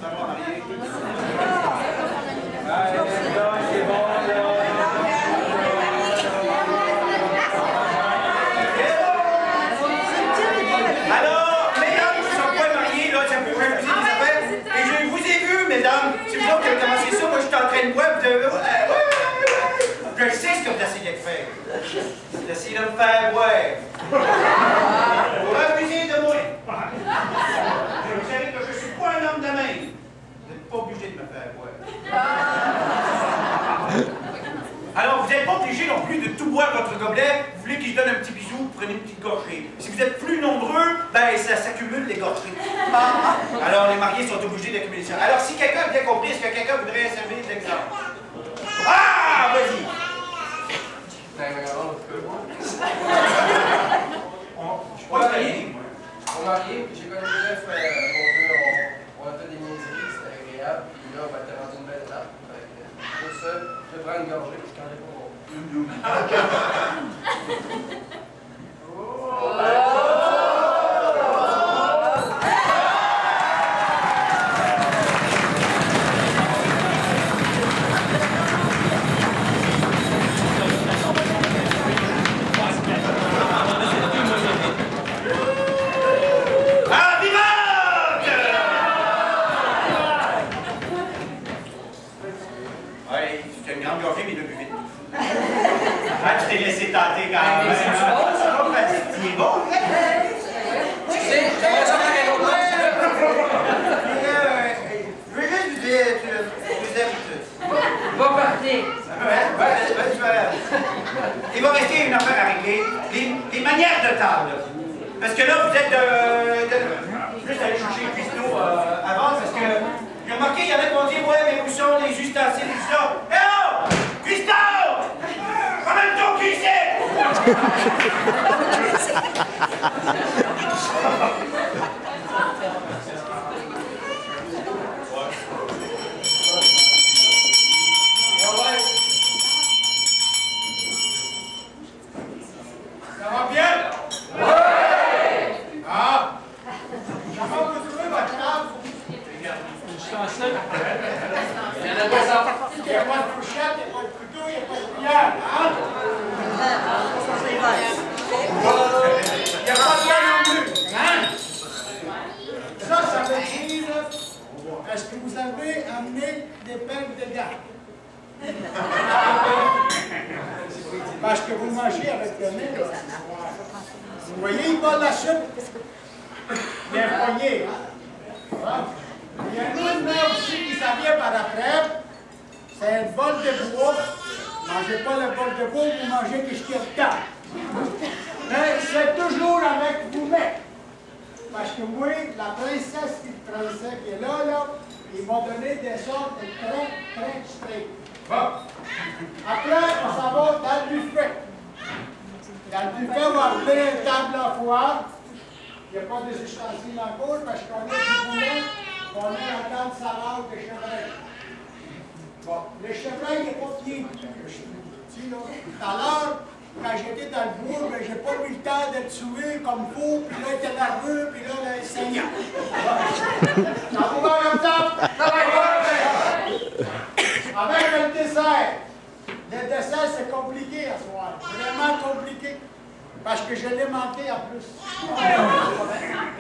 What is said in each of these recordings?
Ça va, marié. C'est bon, alors, mesdames qui ne sont pas mariées, là, ça peut vous amuser des affaires. Et je vous ai vu, mesdames. C'est vous autres qui avez commencé ça. Moi, je suis en train de boire. Je sais ce que vous essayez de faire. Vous essayez de me faire boire. Vous refusez de moi. Vous savez que je ne suis pas un homme de main. Vous n'êtes pas obligé de me faire boire. Alors, vous n'êtes pas obligé non plus de tout boire votre gobelet. Vous voulez que je donne un petit bisou, vous prenez une petite gorgée. Si vous êtes plus nombreux, ben ça s'accumule les gorgées. Alors, les mariés sont obligés d'accumuler ça. Alors, si quelqu'un a bien compris, est-ce que quelqu'un voudrait servir l'exemple? Ah, vas-y! Je suis pas marié. On est marié, puis j'ai connu le chef, on a fait des niaiseries, c'était agréable, puis là, on va te rendre une belle étape. Pour ça, je vais prendre une gorgée, puis je t'en ai pas bon. Je t'ai laissé tenter quand même. C'est bon. Tu sais, j'aimerais ça faire un autre. Je veux juste vous dire que vous êtes... Va partir. Il va rester une affaire à régler. Les manières de table. Parce que là, vous êtes juste aller chercher les cuistots avant, parce que j'ai remarqué, il y en a qui vont dire, ouais, mais où sont les ustensiles et tout ça? Eh oh! Cuistot! Ramène ton cuisset! Ça va bien? Oui! Ah! Comment vous trouvez votre table? Il y en a pas ça. Il n'y a pas de fourchette, il n'y a pas de couteau, il n'y a pas de cuillère, hein? Il n'y a pas de lait non plus, hein? Ça veut dire, est-ce que vous avez amené des paires de gants? Parce que vous mangez avec le nez, là. Vous voyez, il vole la soupe. Il y a un poignet, hein? Il y a une autre main aussi qui s'en vient par après. C'est un bol de bois. Mangez pas le bol de bois, vous mangez ce qu'il y a dedans. Mais c'est toujours avec vous-même. Parce que moi, la princesse qui est là, ils m'ont donné des ordres très stricts. Bon. Après, on s'en va dans le buffet. Dans le buffet, on va ouvrir une table à foire. Il n'y a pas des ustensiles en cours parce qu'on a du poulet, on a la table salade de chevreuil. Bon, le chevreuil n'est pas pied. Tout à l'heure, quand j'étais dans le bourg, je n'ai pas eu le temps de le tuer comme il faut, puis là, il était nerveux, puis là, il est saignant. Ça vous va comme ça? Avec le dessert. Le dessert, c'est compliqué à soir. Vraiment compliqué. Parce que je l'ai manqué en plus.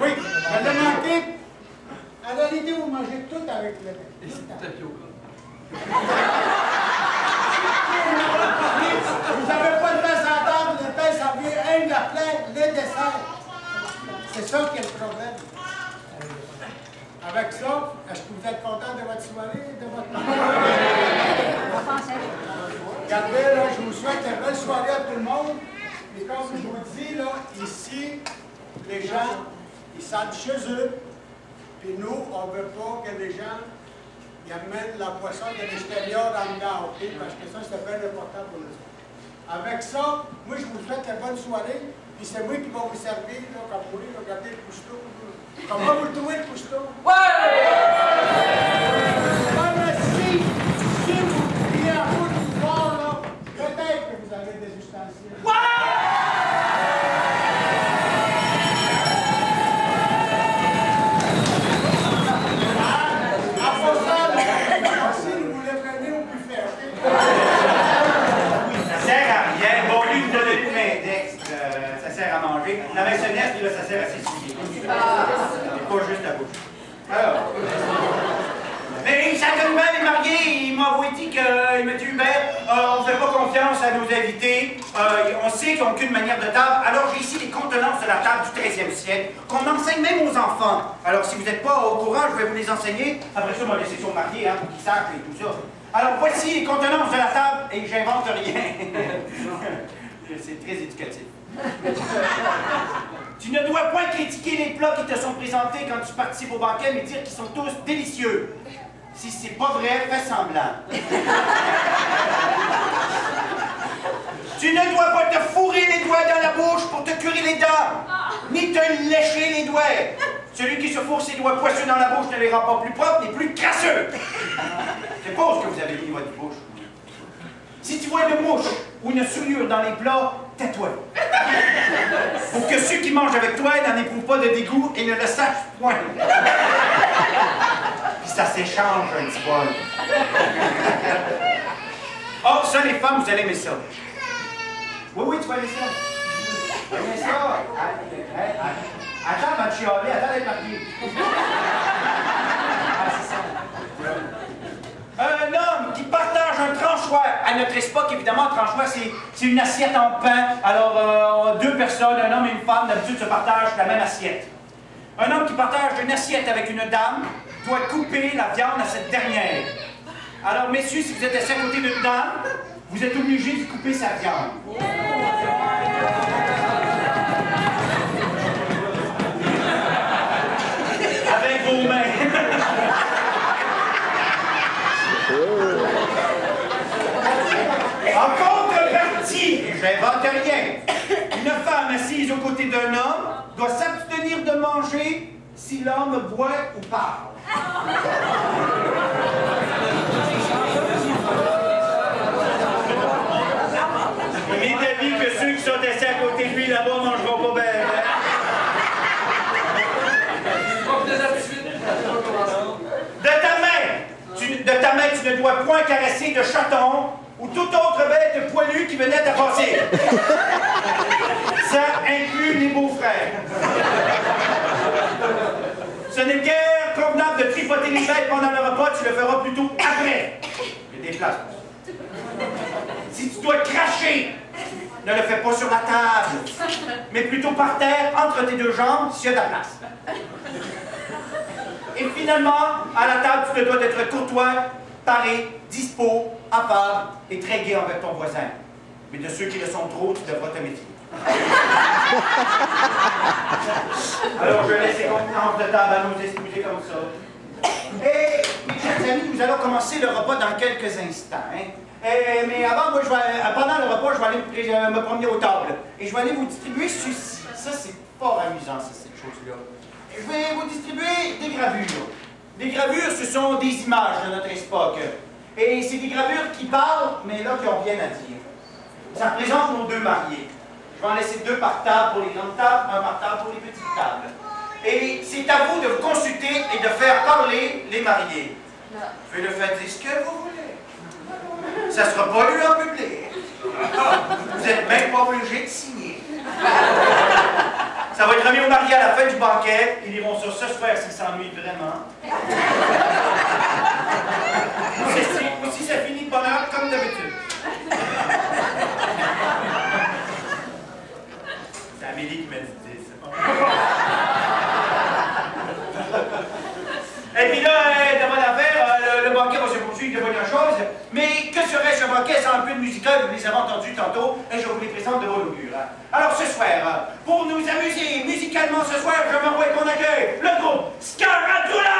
Oui, je l'ai manqué. En réalité, vous mangez tout avec le lait. Et c'est tapioca. Vous n'avez pas de pain à table, le pain, ça vient un la plaie, les desserts. C'est ça qui est le problème. Avec ça, est-ce que vous êtes content de votre soirée, de votre... Regardez, là, je vous souhaite une belle soirée à tout le monde. Et comme je vous dis, là, ici, les gens, ils sentent chez eux. Puis nous, on ne veut pas que les gens ils amènent la poisson de l'extérieur en dedans, OK? Parce que ça, c'est bien important pour nous. Avec ça, moi, je vous souhaite une bonne soirée. Puis c'est moi qui va vous servir, là, comme vous voulez, regardez le cousteau. Comment vous le trouvez, le cousteau? Si vous priez à vous du soir, là, peut-être que vous avez des ustensiles. à nos invités. On sait qu'ils n'ont qu'une manière de table. Alors, j'ai ici les contenances de la table du 13e siècle, qu'on enseigne même aux enfants. Alors, si vous n'êtes pas au courant, je vais vous les enseigner. Après ça, on va laisser sur marié, hein, pour qu'ils sachent et tout ça. Alors, voici les contenances de la table, et j'invente rien. C'est très éducatif. Tu ne dois point critiquer les plats qui te sont présentés quand tu participes au banquet, mais dire qu'ils sont tous délicieux. Si c'est pas vrai, fais semblant. Tu ne dois pas te fourrer les doigts dans la bouche pour te curer les dents, ni te lécher les doigts. Celui qui se fourre ses doigts poisseux dans la bouche ne les rend pas plus propres, mais plus crasseux. C'est pas ce que vous avez mis dans votre bouche. Si tu vois une mouche ou une souillure dans les plats, tais-toi. Pour que ceux qui mangent avec toi n'en éprouvent pas de dégoût et ne le sachent point. Puis ça s'échange un petit bol. Oh, ça, les femmes, vous allez aimer ça. Oui, oui, tu vas aimer ça. Tu vas aimer ça. Attends, va te chialer, attends d'être marié. Un homme qui partage un tranchoir. À notre époque, évidemment, un tranchoir, c'est une assiette en pain. Alors, deux personnes, un homme et une femme, d'habitude, se partagent la même assiette. Un homme qui partage une assiette avec une dame doit couper la viande à cette dernière. Alors, messieurs, si vous êtes assis à côté d'une dame, vous êtes obligés de couper sa viande. Avec vos mains. En contrepartie, et j'invente rien, une femme assise aux côtés d'un homme doit s'abstenir de manger si l'homme boit ou parle. Il est d'avis que ceux qui sont assis à côté de lui là-bas ne mangeront pas bien. De ta main, tu ne dois point caresser de chaton ou toute autre bête poilue qui venait à passer. Ça inclut les beaux-frères. Ce n'est guère convenable de tripoter les bêtes pendant le repas, tu le feras plutôt après. Il y a des places. Si tu dois cracher, ne le fais pas sur la table, mais plutôt par terre, entre tes deux jambes, s'il y a de la place. Et finalement, à la table, tu te dois d'être courtois, paré, dispo, affable et très gai envers ton voisin. Mais de ceux qui le sont trop, tu devras te méfier. Alors, je laisse les contenances de table à nos espousés comme ça. Et, mes chers amis, nous allons commencer le repas dans quelques instants. Hein? Mais avant, moi, pendant le repas, je vais aller me promener aux tables. Et je vais aller vous distribuer ceci. Ça, c'est fort amusant, ça, cette chose-là. Je vais vous distribuer des gravures. Des gravures, ce sont des images de notre époque. Et c'est des gravures qui parlent, mais là, qui ont rien à dire. Ça représente nos deux mariés. Je vais en laisser deux par table pour les grandes tables, un par table pour les petites tables. Et c'est à vous de vous consulter et de faire parler les mariés. Vous pouvez le faire dire ce que vous voulez. Ça ne sera pas lu en public. Vous n'êtes même pas obligé de signer. Ça va être remis aux mariés à la fin du banquet. Ils iront sur ce soir s'ils s'ennuient vraiment. Aussi, ça finit de bonne heure comme d'habitude. C'est Amélie qui m'a dit ça. Et puis là, de bonne affaire, le banquet va se poursuivre de bonnes choses. Mais que serait ce banquet sans un peu de musical? Vous les avez entendus tantôt et je vous les présente de bon augure. Alors ce soir, pour nous amuser musicalement ce soir, je me vois qu'on accueille le groupe Scaradula!